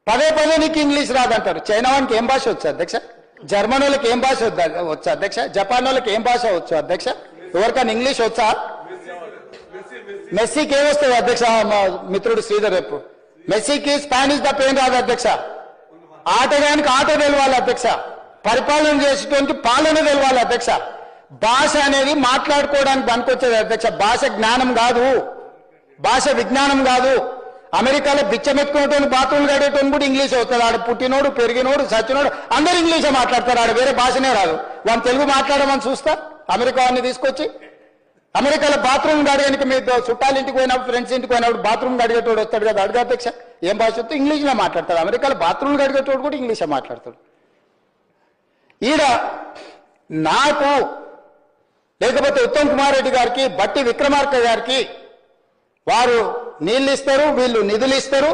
పదే పదే నీకు ఇంగ్లీష్ రాదంటారు. చైనా వానికి ఏం భాష వచ్చు అధ్యక్ష? జర్మన్ వాళ్ళకి ఏం భాష వచ్చు అధ్యక్ష? జపాన్ వాళ్ళకి ఏం భాష వచ్చు అధ్యక్ష? ఎవరికైనా ఇంగ్లీష్ వచ్చా? మెస్సీకి ఏమొస్తుంది అధ్యక్ష? మా మిత్రుడు శ్రీధర్ రేపు మెస్సీకి స్పానిష్ తప్ప ఏం రాదు అధ్యక్ష. ఆటగానికి ఆట తెలవాలి అధ్యక్ష. పరిపాలన చేసేటువంటి పాలన తెలవాలి అధ్యక్ష. భాష అనేది మాట్లాడుకోవడానికి పనికొచ్చేది అధ్యక్ష. భాష జ్ఞానం కాదు, భాష విజ్ఞానం కాదు. అమెరికాలో బిచ్చమెత్తుకునేటువంటి బాత్రూమ్లు కడేటువంటి కూడా ఇంగ్లీష్ అవుతుంది. ఆడ పుట్టినోడు పెరిగినోడు చచ్చినోడు అందరూ ఇంగ్లీషే మాట్లాడతారు. ఆడ వేరే భాషనే రాదు. వాళ్ళు తెలుగు మాట్లాడమని చూస్తా అమెరికా వాడిని తీసుకొచ్చి. అమెరికాలో బాత్రూమ్ గడగడానికి మీరు చుట్టాలు ఇంటికి పోయినప్పుడు ఫ్రెండ్స్ ఇంటికి పోయినప్పుడు బాత్రూమ్ గడిగేటోడు వస్తాడు కదా, అడుగు అధ్యక్ష ఏం భాష వస్తే ఇంగ్లీష్లో మాట్లాడతాడు. అమెరికాలో బాత్రూమ్ గడిగేటోడు కూడా ఇంగ్లీషే మాట్లాడతాడు. ఈడ నాకు లేకపోతే ఉత్తమ్ కుమార్ రెడ్డి గారికి, బట్టి విక్రమార్క గారికి వారు నీళ్ళు ఇస్తారు, వీళ్ళు నిధులు ఇస్తారు.